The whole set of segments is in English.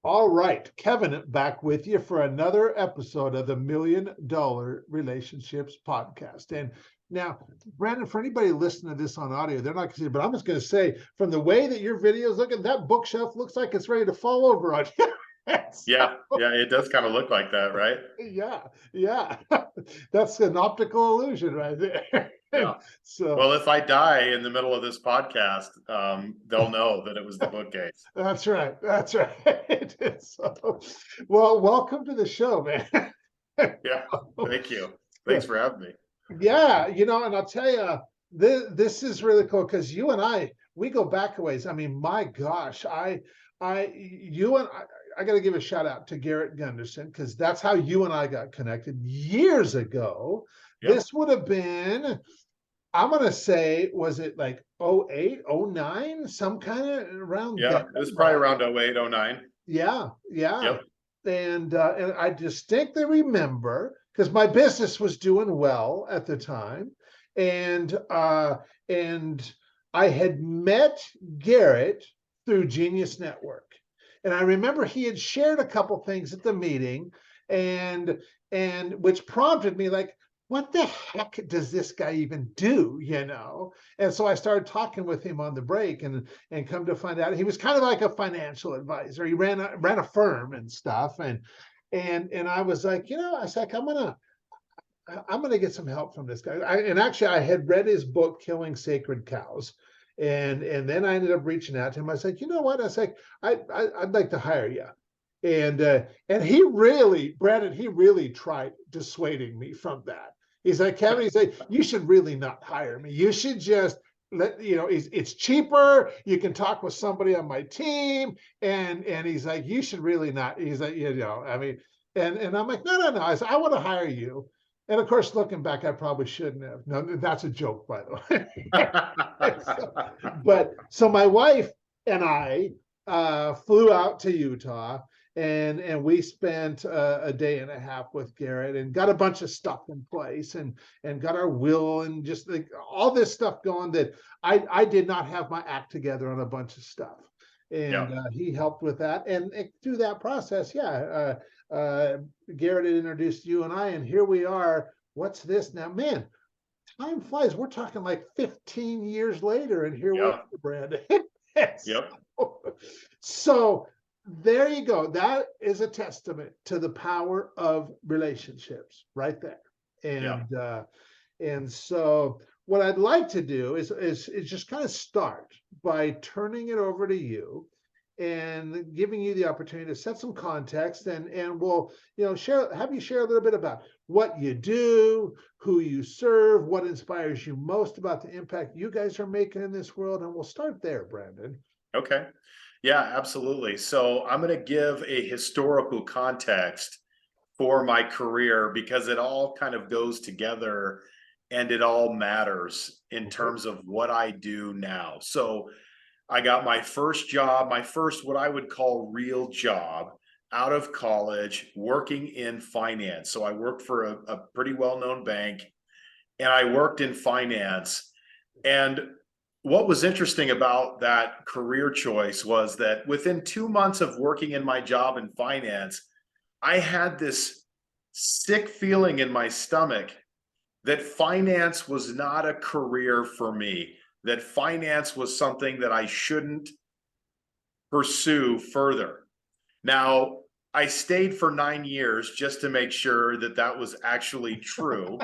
All right, Kevin, back with you for another episode of the $1,000,000 Relationships Podcast. And now, Brandon, for anybody listening to this on audio, they're not going to see it, but I'm just going to say, from the way that your videos look at that bookshelf, looks like it's ready to fall over on you. Yeah, it does kind of look like that, right? Yeah. That's an optical illusion right there. Yeah. So Well, if I die in the middle of this podcast, they'll know that it was the bookcase. that's right. That's right. So, well, welcome to the show, man. Yeah, thank you. Thanks for having me. Yeah, and I'll tell you, this is really cool because you and we go back a ways. I mean, my gosh, I got to give a shout out to Garrett Gunderson because that's how you and I got connected years ago. Yep. This would have been, I'm going to say, was it like 08, 09, some kind of around Yeah, that? it was probably around 08, 09. Yeah. Yep. And I distinctly remember because my business was doing well at the time, and I had met Garrett through Genius Network, and I remember he had shared a couple things at the meeting, and which prompted me like, what the heck does this guy even do, And so I started talking with him on the break, and come to find out he was kind of like a financial advisor. He ran a firm and stuff, and I was like, I was like, I'm gonna get some help from this guy. And actually, I had read his book, Killing Sacred Cows, and then I ended up reaching out to him. I was like, you know what? I was like, I'd like to hire you. And he really, Brandon, he really tried dissuading me from that. He's like, Kevin, he's like, you should really not hire me. You should just it's cheaper. You can talk with somebody on my team. And he's like, you should really not. He's like, I mean, and I'm like, no. I said, I want to hire you. And of course, looking back, I probably shouldn't have. No, that's a joke, by the way. So my wife and I flew out to Utah, and we spent a day and a half with Garrett and got a bunch of stuff in place, and got our will and just like all this stuff going that I did not have my act together on a bunch of stuff. And he helped with that. And through that process, Garrett had introduced you and I, and here we are. What's this now? Man, time flies. We're talking like 15 years later, and here we are, Brandon. Yep. So there you go. That is a testament to the power of relationships right there. And so what I'd like to do is just kind of start by turning it over to you and giving you the opportunity to set some context, and we'll have you share a little bit about what you do, who you serve, what inspires you most about the impact you guys are making in this world. And we'll start there, Brandon. Okay. Yeah, absolutely. So I'm going to give a historical context for my career because it all kind of goes together and it all matters in terms of what I do now. So I got my first job, what I would call real job out of college, working in finance. So I worked for a pretty well-known bank, and I worked in finance. And what was interesting about that career choice was that within 2 months of working in my job in finance, I had this sick feeling in my stomach that finance was not a career for me, that finance was something that I shouldn't pursue further. Now, I stayed for 9 years just to make sure that that was actually true.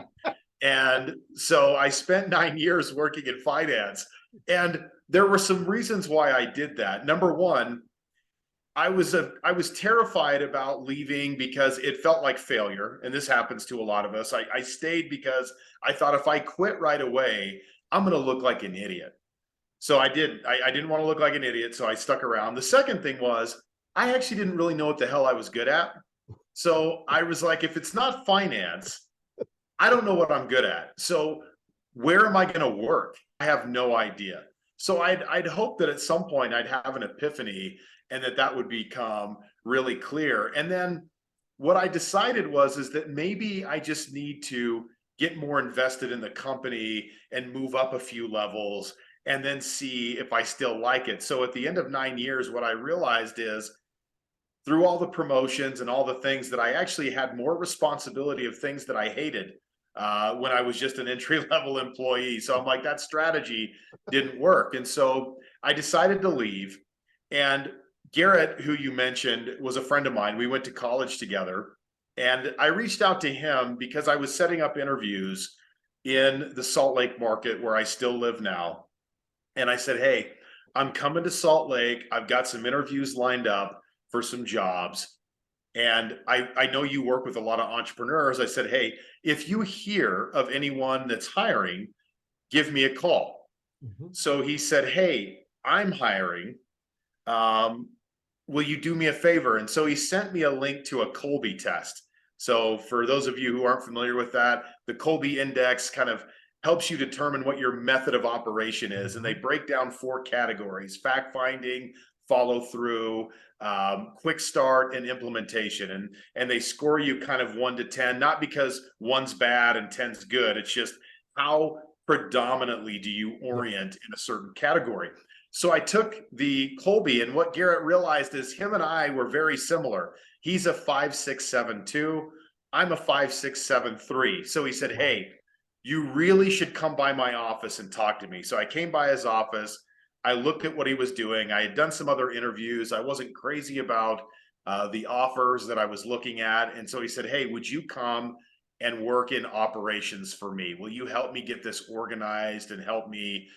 And so I spent 9 years working in finance. And there were some reasons why I did that. Number one, I was terrified about leaving because it felt like failure. And this happens to a lot of us. I stayed because I thought if I quit right away, I'm going to look like an idiot. So I did. I didn't want to look like an idiot. So I stuck around. The second thing was I actually didn't really know what the hell I was good at. So I was like, if it's not finance, I don't know what I'm good at. So where am I going to work? I have no idea. So I'd hope that at some point I'd have an epiphany and that would become really clear. And then what I decided is that maybe I just need to get more invested in the company and move up a few levels and then see if I still like it. So at the end of 9 years, what I realized is through all the promotions and all the things that I actually had more responsibility of things that I hated when I was just an entry level employee. So I'm like, that strategy didn't work. And so I decided to leave. And Garrett, who you mentioned, was a friend of mine. We went to college together. And I reached out to him because I was setting up interviews in the Salt Lake market where I still live now. And I said, hey, I'm coming to Salt Lake. I've got some interviews lined up for some jobs. And I know you work with a lot of entrepreneurs. I said, hey, if you hear of anyone that's hiring, give me a call. Mhm. So he said, hey, I'm hiring. Um, will you do me a favor? And so he sent me a link to a Colby test. So for those of you who aren't familiar with that, the Colby index kind of helps you determine what your method of operation is. And they break down 4 categories: fact finding, follow through, quick start, and implementation. And they score you kind of 1 to 10, not because 1's bad and 10's good. It's just how predominantly do you orient in a certain category. So I took the Colby, and what Garrett realized is him and I were very similar. He's a 5.672. I'm a 5.673. So he said, hey, you really should come by my office and talk to me. So I came by his office. I looked at what he was doing. I had done some other interviews. I wasn't crazy about the offers that I was looking at. And so he said, hey, would you come and work in operations for me? Will you help me get this organized and help me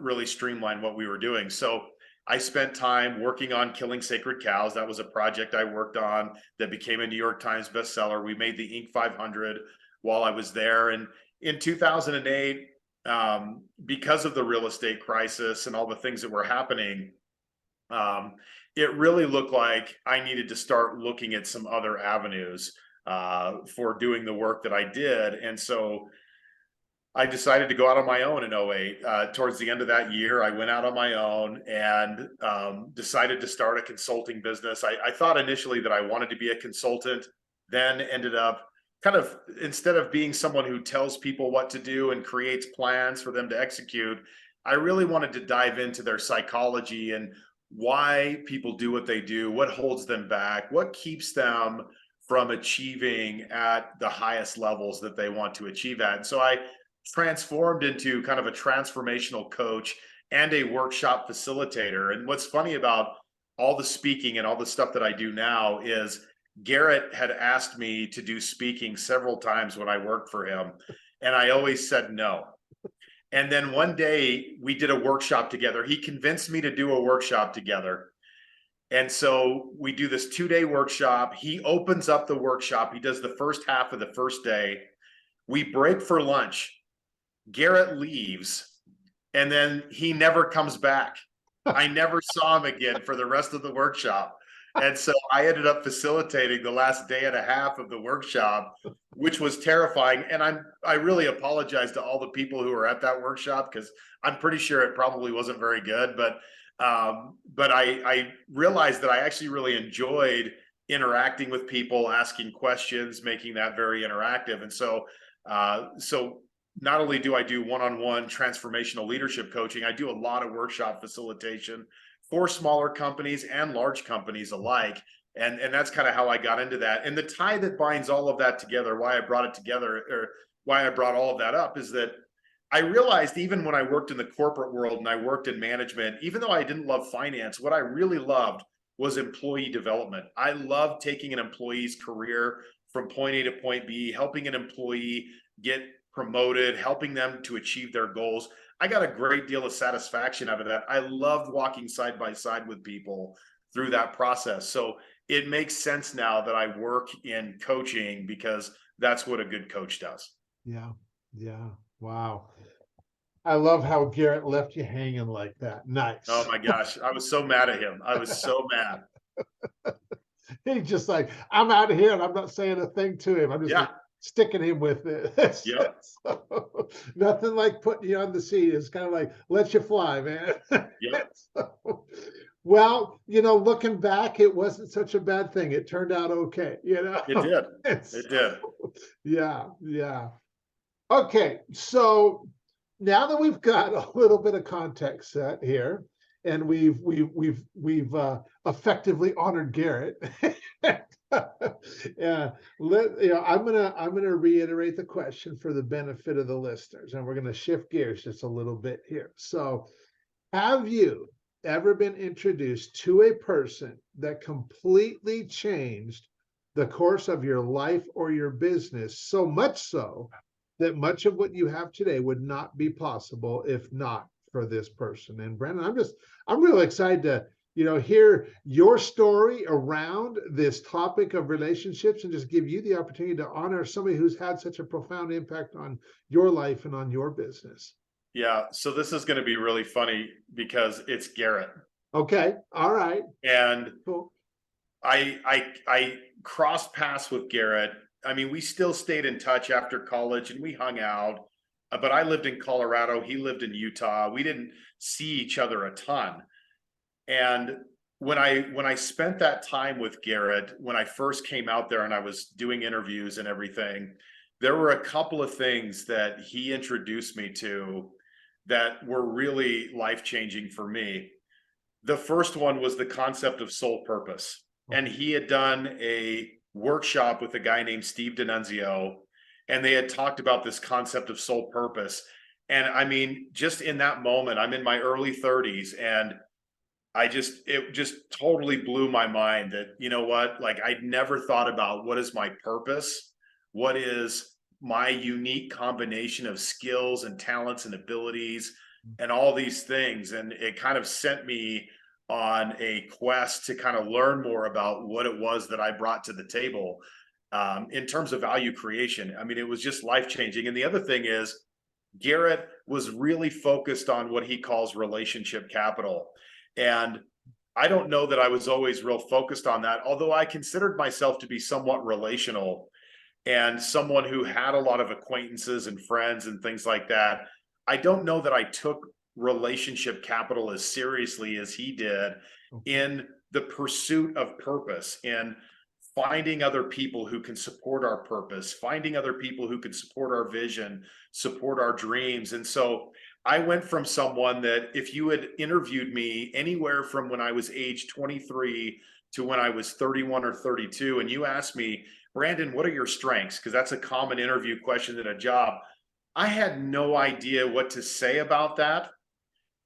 really streamline what we were doing? So I spent time working on Killing Sacred Cows. That was a project I worked on that became a New York Times bestseller. We made the Inc. 500 while I was there. And in 2008, because of the real estate crisis and all the things that were happening, it really looked like I needed to start looking at some other avenues for doing the work that I did. And so I decided to go out on my own in 08. Towards the end of that year, I went out on my own and decided to start a consulting business. I thought initially that I wanted to be a consultant, then ended up kind of, instead of being someone who tells people what to do and creates plans for them to execute, I really wanted to dive into their psychology and why people do what they do, what holds them back, what keeps them from achieving at the highest levels that they want to achieve at. And so I transformed into kind of a transformational coach and a workshop facilitator. And what's funny about all the speaking and all the stuff that I do now is Garrett had asked me to do speaking several times when I worked for him, and I always said no. And then one day we did a workshop together. He convinced me to do a workshop together. And so we do this 2-day workshop. He opens up the workshop. He does the first half of the first day. We break for lunch. Garrett leaves, and then he never comes back. I never saw him again for the rest of the workshop. And so I ended up facilitating the last day and a half of the workshop, which was terrifying. And I really apologize to all the people who were at that workshop, because I'm pretty sure it probably wasn't very good. But I realized that I actually really enjoyed interacting with people, asking questions, making that very interactive. And so not only do I do one-on-one transformational leadership coaching, I do a lot of workshop facilitation for smaller companies and large companies alike. And that's kind of how I got into that. And the tie that binds all of that together, why I brought it together, or why I brought all of that up, is that I realized even when I worked in the corporate world and I worked in management, even though I didn't love finance, what I really loved was employee development. I love taking an employee's career from point A to point B, helping an employee get promoted, helping them to achieve their goals. I got a great deal of satisfaction out of that. I loved walking side by side with people through that process. So it makes sense now that I work in coaching, because that's what a good coach does. Yeah. Yeah. Wow. I love how Garrett left you hanging like that. Nice. Oh my gosh, I was so mad at him. I was so mad. He's just like, I'm out of here, and I'm not saying a thing to him. I'm just Yeah. like sticking him with it. Yep. So, nothing like putting you on the seat. It's kind of like, let you fly, man. Yep. So, well, looking back, it wasn't such a bad thing. It turned out okay, It did. It did. Yeah, yeah. Okay, so now that we've got a little bit of context set here, and we've effectively honored Garrett. Yeah, I'm gonna reiterate the question for the benefit of the listeners, and we're gonna shift gears just a little bit here. So, have you ever been introduced to a person that completely changed the course of your life or your business, so much so that much of what you have today would not be possible if not for this person? And Brandon, I'm really excited to, hear your story around this topic of relationships and just give you the opportunity to honor somebody who's had such a profound impact on your life and on your business. Yeah, so this is going to be really funny because it's Garrett. Okay. All right. And Cool. I crossed paths with Garrett. I mean, we still stayed in touch after college and we hung out. But I lived in Colorado, he lived in Utah. We didn't see each other a ton. And when I spent that time with Garrett, when I first came out there and I was doing interviews and everything, there were a couple of things that he introduced me to that were really life-changing for me. The first one was the concept of soul purpose. And he had done a workshop with a guy named Steve D'Annunzio, and they had talked about this concept of soul purpose. And I mean, just in that moment, I'm in my early 30s, and it just totally blew my mind that, you know what, like I'd never thought about what is my purpose? What is my unique combination of skills and talents and abilities and all these things? And it kind of sent me on a quest to kind of learn more about what it was that I brought to the table in terms of value creation. I mean, it was just life changing. And the other thing is, Garrett was really focused on what he calls relationship capital. And I don't know that I was always real focused on that, although I considered myself to be somewhat relational and someone who had a lot of acquaintances and friends and things like that. I don't know that I took relationship capital as seriously as he did in the pursuit of purpose and finding other people who can support our purpose, finding other people who can support our vision, support our dreams. And so I went from someone that if you had interviewed me anywhere from when I was age 23 to when I was 31 or 32, and you asked me, Brandon, what are your strengths? Because that's a common interview question at a job. I had no idea what to say about that.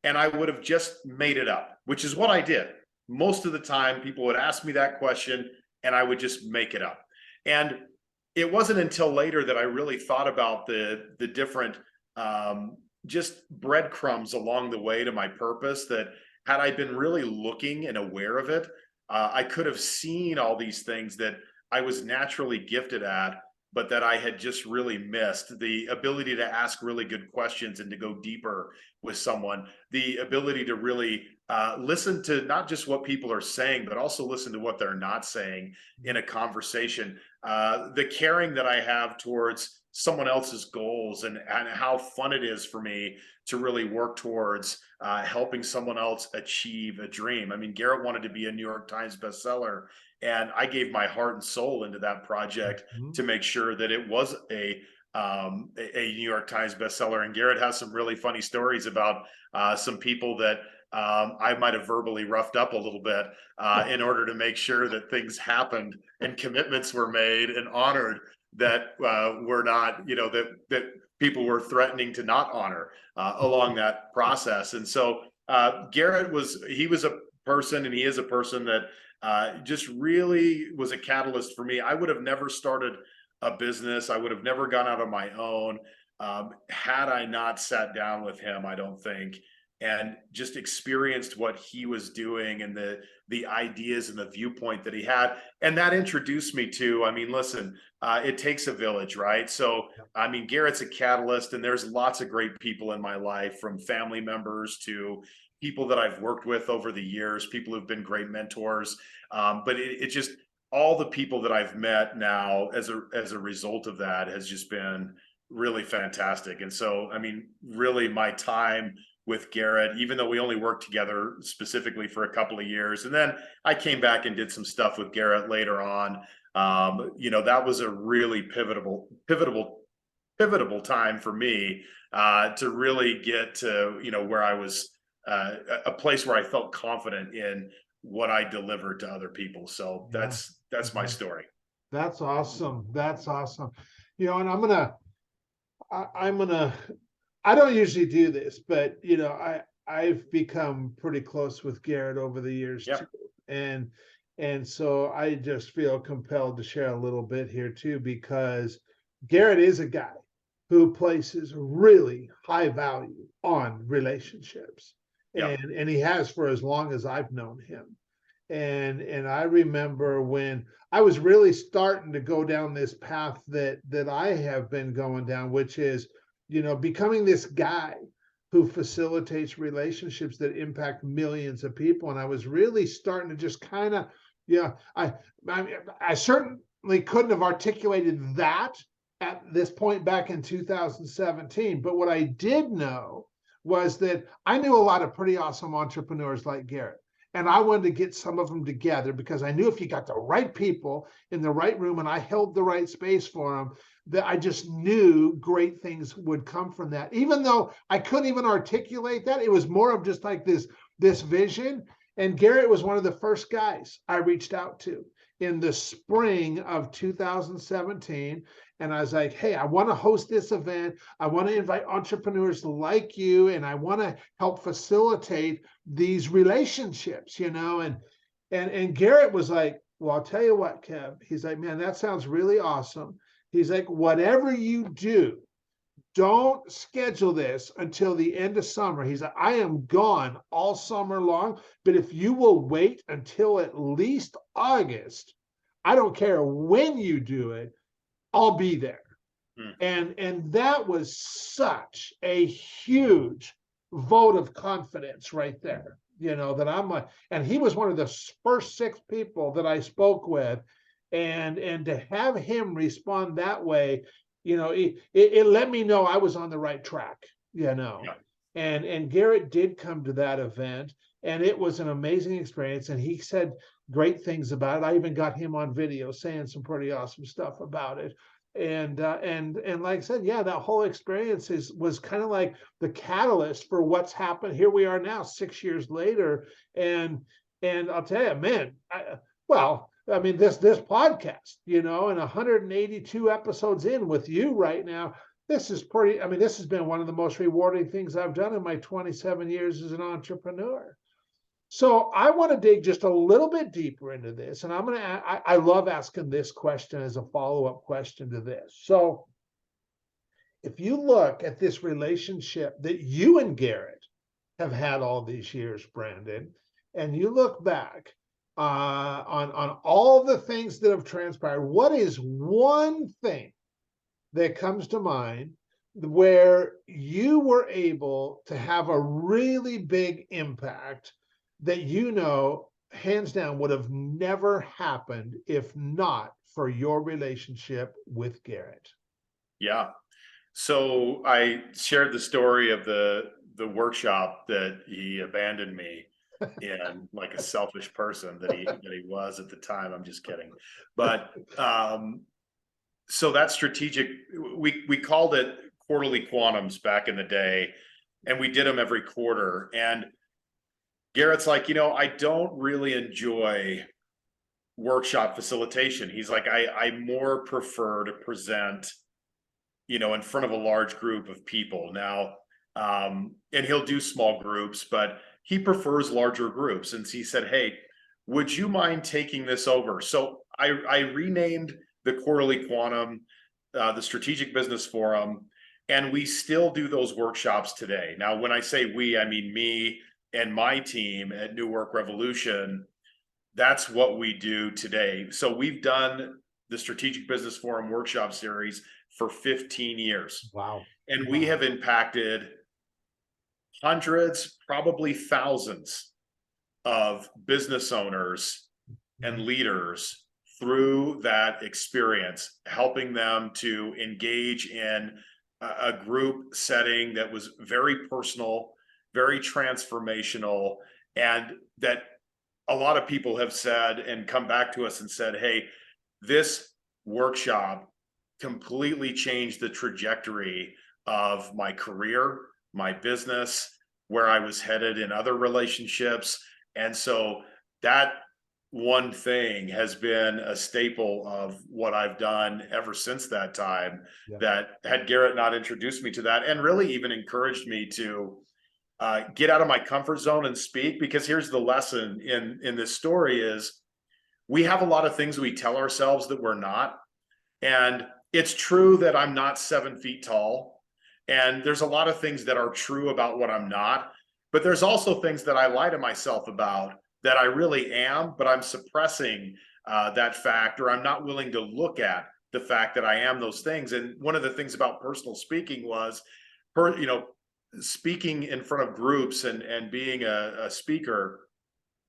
And I would have just made it up, which is what I did. Most of the time, people would ask me that question and I would just make it up. And it wasn't until later that I really thought about the different just breadcrumbs along the way to my purpose, that had I been really looking and aware of it, I could have seen all these things that I was naturally gifted at, but that I had just really missed. The ability to ask really good questions and to go deeper with someone, the ability to really listen to not just what people are saying, but also listen to what they're not saying in a conversation. The caring that I have towards someone else's goals and how fun it is for me to really work towards helping someone else achieve a dream. I mean, Garrett wanted to be a New York Times bestseller, and I gave my heart and soul into that project to make sure that it was a New York Times bestseller. And Garrett has some really funny stories about some people that I might have verbally roughed up a little bit in order to make sure that things happened and commitments were made and honored that were not, that people were threatening to not honor along that process. And so Garrett was a person, and he is a person that just really was a catalyst for me. I would have never started a business. I would have never gone out on my own had I not sat down with him, I don't think, and just experienced what he was doing and the ideas and the viewpoint that he had. And that introduced me to, I mean, listen, it takes a village, right? So, I mean, Garrett's a catalyst, and there's lots of great people in my life, from family members to people that I've worked with over the years, people who've been great mentors. But it just, all the people that I've met now as a result of that has just been really fantastic. And so, I mean, really my time with Garrett, even though we only worked together specifically for a couple of years, and then I came back and did some stuff with Garrett later on. That was a really pivotal time for me to really get to, where I was a place where I felt confident in what I delivered to other people. So Yeah. that's my story. That's awesome. That's awesome. And I'm gonna I don't usually do this, but I've become pretty close with Garrett over the years Yeah. too. And so I just feel compelled to share a little bit here too, because Garrett is a guy who places really high value on relationships. Yeah. And he has for as long as I've known him. And I remember when I was really starting to go down this path that I have been going down, which is, becoming this guy who facilitates relationships that impact millions of people. And I was really starting to just kind of, yeah, I certainly couldn't have articulated that at this point back in 2017. But what I did know was that I knew a lot of pretty awesome entrepreneurs like Garrett. And I wanted to get some of them together because I knew if you got the right people in the right room and I held the right space for them, that I just knew great things would come from that. Even though I couldn't even articulate that, it was more of just like this vision. And Garrett was one of the first guys I reached out to in the spring of 2017. And I was like, hey, I want to host this event. I want to invite entrepreneurs like you, and I want to help facilitate these relationships, and Garrett was like, well, I'll tell you what, Kev. He's like, man, that sounds really awesome. He's like, whatever you do, don't schedule this until the end of summer. He's like, I am gone all summer long, but if you will wait until at least August, I don't care when you do it, I'll be there. And that was such a huge vote of confidence right there. That I'm like, and he was one of the first 6 people that I spoke with, and to have him respond that way, it let me know I was on the right track. Yeah. And Garrett did come to that event, and it was an amazing experience. And he said great things about it. I even got him on video saying some pretty awesome stuff about it. And like I said, yeah, that whole experience was kind of like the catalyst for what's happened. Here we are now, 6 years later, and I'll tell you, man, I mean, this podcast, and 182 episodes in with you right now, this is pretty. I mean, this has been one of the most rewarding things I've done in my 27 years as an entrepreneur. So I want to dig just a little bit deeper into this, and I love asking this question as a follow-up question to this. So if you look at this relationship that you and Garrett have had all these years, Brandon, and you look back on all the things that have transpired, what is one thing that comes to mind where you were able to have a really big impact that hands down would have never happened if not for your relationship with Garrett? Yeah. So I shared the story of the workshop that he abandoned me in, like a selfish person that he was at the time. I'm just kidding. But so that strategic, we called it quarterly quantums back in the day, and we did them every quarter. And Garrett's like, I don't really enjoy workshop facilitation. He's like, I more prefer to present, in front of a large group of people. Now, and he'll do small groups, but he prefers larger groups. And he said, hey, would you mind taking this over? So I renamed the quarterly quantum, the Strategic Business Forum, and we still do those workshops today. Now, when I say we, I mean me and my team at New Work Revolution. That's what we do today. So we've done the Strategic Business Forum workshop series for 15 years. Wow. And we have impacted hundreds, probably thousands of business owners and leaders through that experience, helping them to engage in a group setting that was very personal, very transformational, and that a lot of people have said and come back to us and said, hey, this workshop completely changed the trajectory of my career, my business, where I was headed in other relationships. And so that one thing has been a staple of what I've done ever since that time. Yeah. That had Garrett not introduced me to that, and really even encouraged me to get out of my comfort zone and speak. Because here's the lesson in this story is, we have a lot of things we tell ourselves that we're not. And it's true that I'm not 7 feet tall. And there's a lot of things that are true about what I'm not. But there's also things that I lie to myself about that I really am, but I'm suppressing that fact, or I'm not willing to look at the fact that I am those things. And one of the things about personal speaking was, speaking in front of groups and being a speaker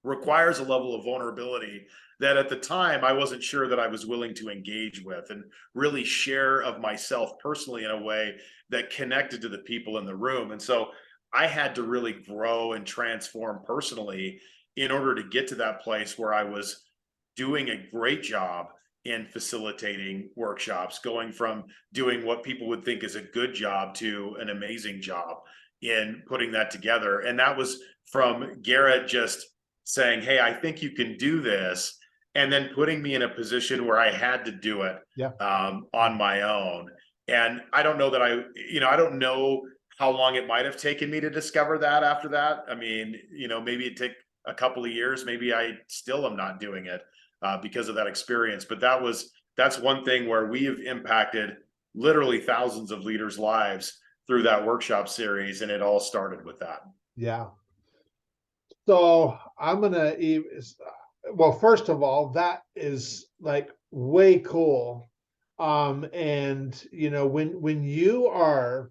requires a level of vulnerability that at the time I wasn't sure that I was willing to engage with and really share of myself personally in a way that connected to the people in the room. And so I had to really grow and transform personally in order to get to that place where I was doing a great job in facilitating workshops, going from doing what people would think is a good job to an amazing job in putting that together. And that was from Garrett just saying, "Hey, I think you can do this," and then putting me in a position where I had to do it Yeah. on my own. And I don't know that I don't know how long it might have taken me to discover that after that. I mean, maybe it took a couple of years. Maybe I still am not doing it because of that experience. But that's one thing where we have impacted literally thousands of leaders' lives through that workshop series, and it all started with that. Yeah. So I'm gonna well, first of all, that is like way cool. And when you are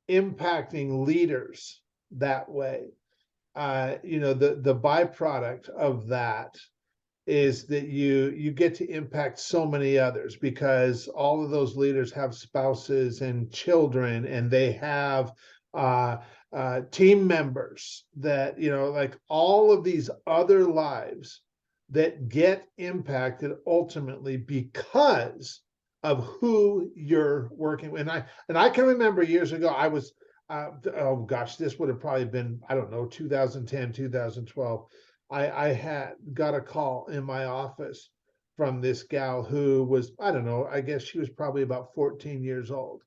impacting leaders that way, the byproduct of that is that you get to impact so many others, because all of those leaders have spouses and children, and they have uh, team members that, like all of these other lives that get impacted ultimately because of who you're working with. And I can remember years ago, I was oh gosh, this would have probably been, I don't know, 2010, 2012. I had got a call in my office from this gal who was, I don't know, I guess she was probably about 14 years old.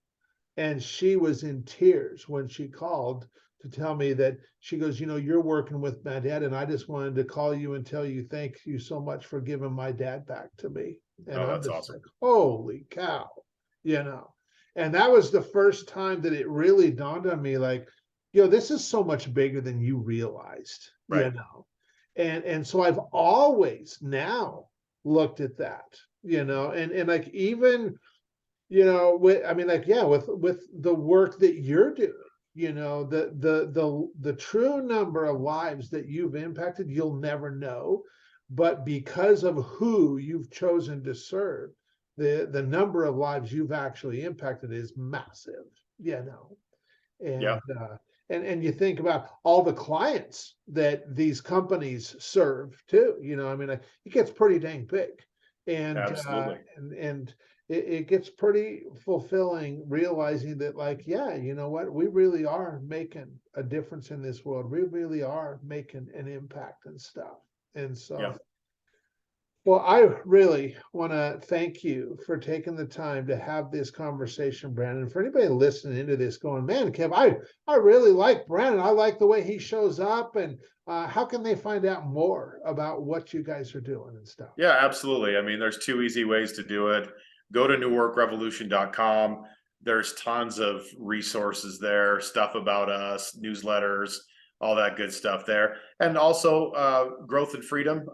And she was in tears when she called to tell me that, she goes, you're working with my dad, and I just wanted to call you and tell you thank you so much for giving my dad back to me. And Oh, I'm that's just awesome. like, holy cow, you know. And that was the first time that it really dawned on me, like, this is so much bigger than you realized, Right. And so I've always now looked at that, and like, even, with, I mean, like, yeah, with the work that you're doing, the true number of lives that you've impacted, you'll never know. But because of who you've chosen to serve, the number of lives you've actually impacted is massive, Yeah, and and you think about all the clients that these companies serve too. I mean, it gets pretty dang big, and absolutely. it gets pretty fulfilling, realizing that, like, yeah, you know what, we really are making a difference in this world. We really are making an impact and stuff. And Yeah. so, well, I really want to thank you for taking the time to have this conversation, Brandon. For anybody listening into this going, man, Kev, I really like Brandon. I like the way he shows up. And how can they find out more about what you guys are doing and stuff? Yeah, absolutely. I mean, there's two easy ways to do it. Go to newworkrevolution.com. There's tons of resources there, stuff about us, newsletters, all that good stuff there. And also Growth and Freedom.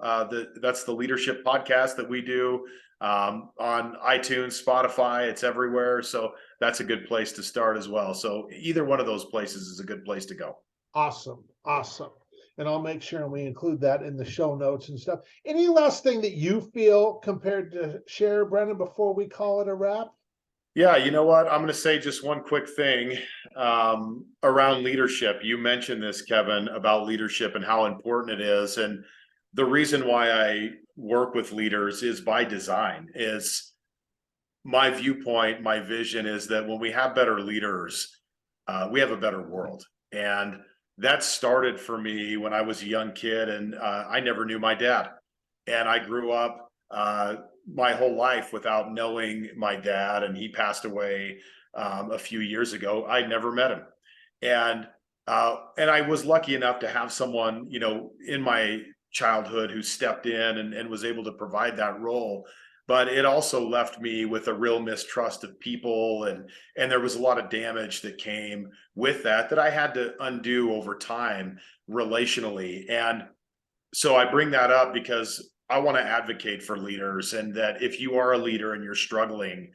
That's the leadership podcast that we do on iTunes, Spotify. It's everywhere. So that's a good place to start as well. So either one of those places is a good place to go. Awesome. Awesome. And I'll make sure we include that in the show notes and stuff. Any last thing that you feel compared to share, Brendan, before we call it a wrap? Yeah, you know what? I'm going to say just one quick thing around leadership. You mentioned this, Kevin, about leadership and how important it is. And the reason why I work with leaders is by design. Is my viewpoint, my vision is that when we have better leaders, we have a better world. And that started for me when I was a young kid, and I never knew my dad. And I grew up my whole life without knowing my dad, and he passed away a few years ago. I'd never met him, and and I was lucky enough to have someone, you know, in my childhood who stepped in and was able to provide that role. But it also left me with a real mistrust of people, and there was a lot of damage that came with that that I had to undo over time relationally. And so I bring that up because I want to advocate for leaders, and that if you are a leader and you're struggling,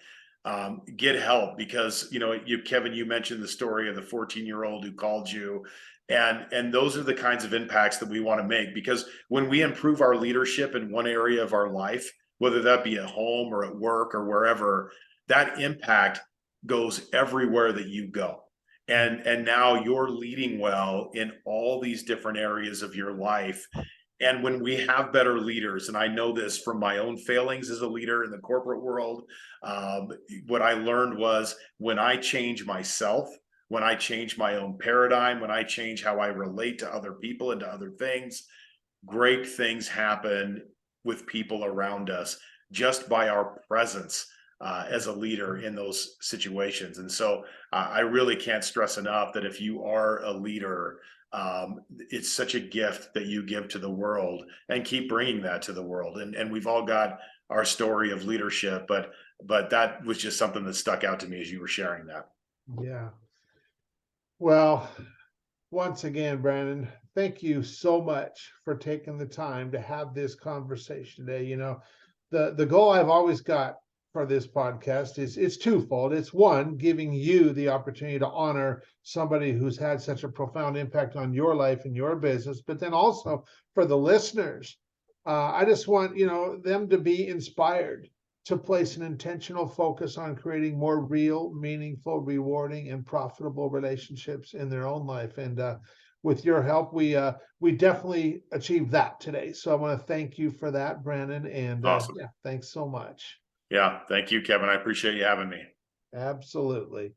get help. Because you know, you, Kevin, you mentioned the story of the 14-year-old who called you, and those are the kinds of impacts that we want to make. Because when we improve our leadership in one area of our life, whether that be at home or at work or wherever, that impact goes everywhere that you go. And now you're leading well in all these different areas of your life. And when we have better leaders, and I know this from my own failings as a leader in the corporate world, um, what I learned was when I change myself, when I change my own paradigm, when I change how I relate to other people and to other things, great things happen with people around us just by our presence as a leader in those situations. And so I really can't stress enough that if you are a leader, it's such a gift that you give to the world, and keep bringing that to the world. And we've all got our story of leadership, but that was just something that stuck out to me as you were sharing that. Yeah. Well, once again, Brandon, thank you so much for taking the time to have this conversation today. You know, the goal I've always got for this podcast is it's twofold. It's one, giving you the opportunity to honor somebody who's had such a profound impact on your life and your business, but then also for the listeners, I just want, you know, them to be inspired to place an intentional focus on creating more real, meaningful, rewarding, and profitable relationships in their own life. And with your help, we definitely achieved that today. So I want to thank you for that, Brandon. And Awesome. yeah, thanks so much. Yeah. Thank you, Kevin. I appreciate you having me. Absolutely.